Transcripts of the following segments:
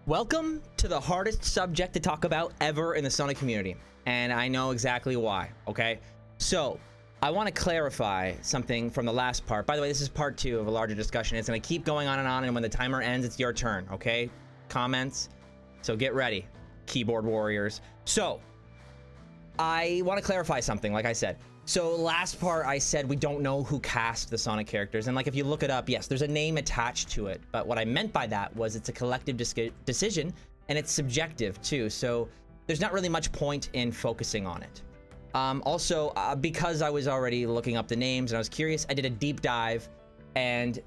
Welcome to the hardest subject to talk about ever in the Sonic community, and I know exactly why, okay? So, I want to clarify something from the last part. By the way, this is part 2 of a larger discussion. It's going to keep going on, and when the timer ends, it's your turn, okay? Comments? So get ready, keyboard warriors. So, I want to clarify something, like I said. So last part I said we don't know who cast the Sonic characters, and like if you look it up, yes, there's a name attached to it, but what I meant by that was it's a collective decision and it's subjective too, so there's not really much point in focusing on it. Also, because I was already looking up the names and I was curious, I did a deep dive, and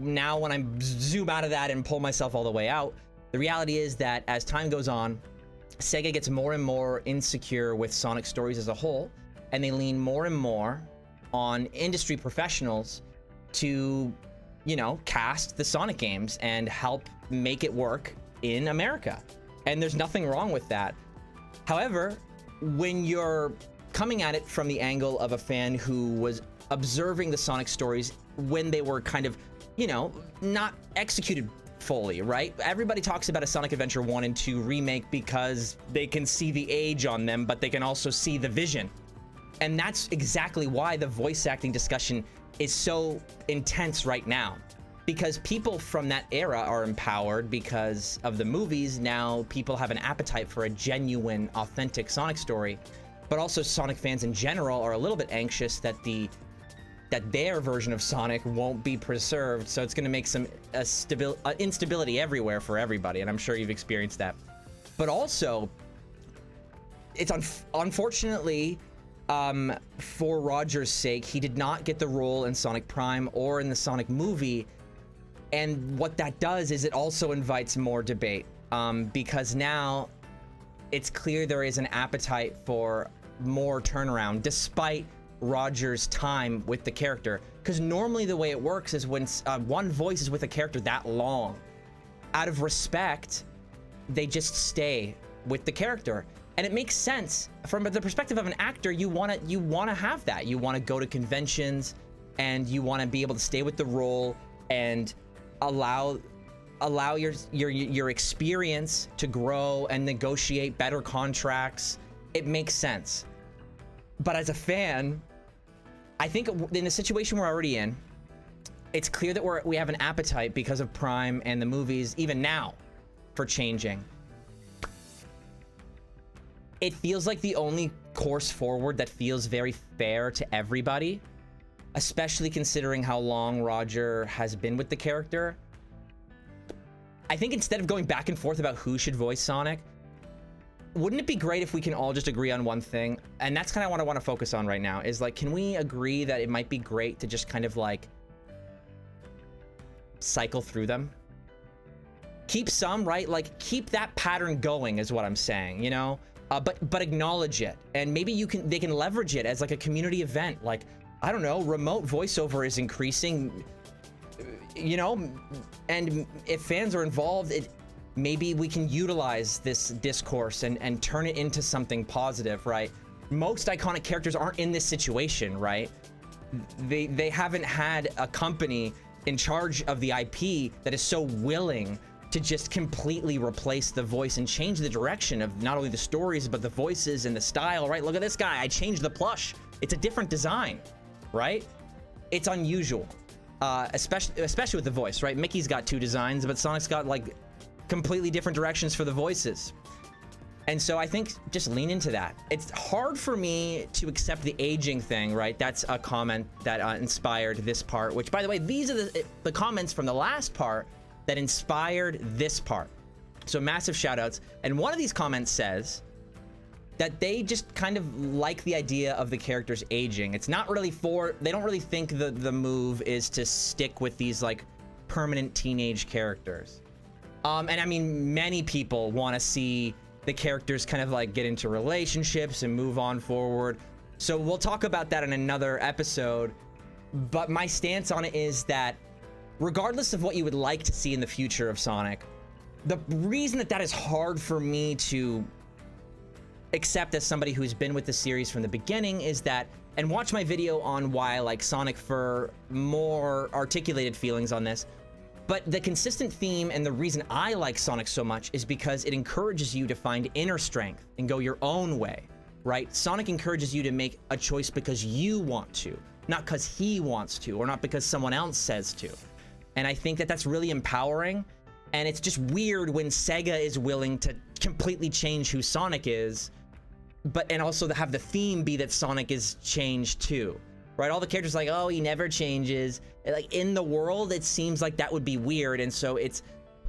now when I zoom out of that and pull myself all the way out, the reality is that as time goes on, Sega gets more and more insecure with Sonic stories as a whole, and they lean more and more on industry professionals to, you know, cast the Sonic games and help make it work in America. And there's nothing wrong with that. However, when you're coming at it from the angle of a fan who was observing the Sonic stories when they were kind of, you know, not executed fully, right? Everybody talks about a Sonic Adventure 1 and 2 remake because they can see the age on them, but they can also see the vision. And that's exactly why the voice acting discussion is so intense right now. Because people from that era are empowered because of the movies. Now people have an appetite for a genuine, authentic Sonic story. But also Sonic fans in general are a little bit anxious that their version of Sonic won't be preserved. So it's going to make some instability everywhere for everybody. And I'm sure you've experienced that. But also, it's unfortunately... for Roger's sake, he did not get the role in Sonic Prime or in the Sonic movie, and what that does is it also invites more debate, because now it's clear there is an appetite for more turnaround despite Roger's time with the character, because normally the way it works is when one voice is with a character that long, out of respect, they just stay with the character. And it makes sense from the perspective of an actor. You want to have that. You want to go to conventions, and you want to be able to stay with the role and allow your experience to grow and negotiate better contracts. It makes sense. But as a fan, I think in the situation we're already in, it's clear that we have an appetite because of Prime and the movies, even now, for changing. It feels like the only course forward that feels very fair to everybody, especially considering how long Roger has been with the character. I think instead of going back and forth about who should voice Sonic, wouldn't it be great if we can all just agree on one thing? And that's kind of what I want to focus on right now, is like, can we agree that it might be great to just kind of like cycle through them? Keep some, right? Like, keep that pattern going is what I'm saying, you know? But acknowledge it, and maybe they can leverage it as like a community event. Like, I don't know, remote voiceover is increasing, you know, and if fans are involved, maybe we can utilize this discourse and turn it into something positive, right? Most iconic characters aren't in this situation, right? They haven't had a company in charge of the IP that is so willing to just completely replace the voice and change the direction of not only the stories, but the voices and the style, right? Look at this guy, I changed the plush. It's a different design, right? It's unusual, especially with the voice, right? Mickey's got 2 designs, but Sonic's got like completely different directions for the voices. And so I think just lean into that. It's hard for me to accept the aging thing, right? That's a comment that inspired this part, which, by the way, these are the comments from the last part that inspired this part. So massive shout outs. And one of these comments says that they just kind of like the idea of the characters aging. It's not really they don't really think the move is to stick with these like permanent teenage characters. And I mean, many people want to see the characters kind of like get into relationships and move on forward. So we'll talk about that in another episode. But my stance on it is that regardless of what you would like to see in the future of Sonic, the reason that is hard for me to accept as somebody who's been with the series from the beginning is that, and watch my video on why I like Sonic for more articulated feelings on this, But the consistent theme and the reason I like Sonic so much is because it encourages you to find inner strength and go your own way, right? Sonic encourages you to make a choice because you want to, not because he wants to, or not because someone else says to. And I think that that's really empowering. And it's just weird when Sega is willing to completely change who Sonic is, and also to have the theme be that Sonic is changed too, right? All the characters like, oh, he never changes. Like in the world, it seems like that would be weird. And so it's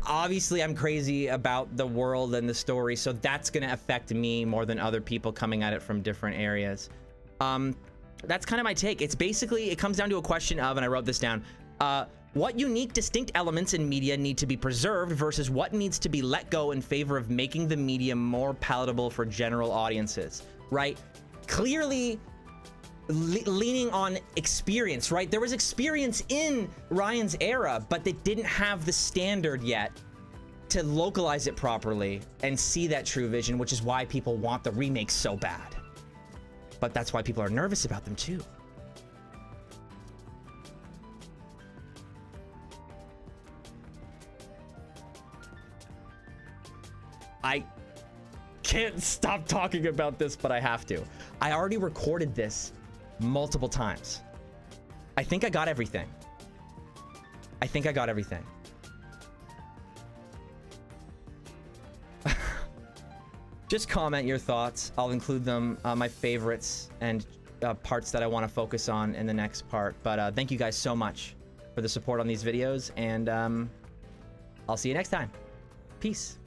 obviously I'm crazy about the world and the story. So that's going to affect me more than other people coming at it from different areas. That's kind of my take. It's basically, it comes down to a question of, and I wrote this down, what unique, distinct elements in media need to be preserved versus what needs to be let go in favor of making the medium more palatable for general audiences, right? Clearly leaning on experience, right? There was experience in Ryan's era, but they didn't have the standard yet to localize it properly and see that true vision, which is why people want the remakes so bad. But that's why people are nervous about them too. I can't stop talking about this, but I have to. I already recorded this multiple times. I think I got everything. I think I got everything. Just comment your thoughts. I'll include them, my favorites and parts that I want to focus on in the next part. But thank you guys so much for the support on these videos, and I'll see you next time. Peace.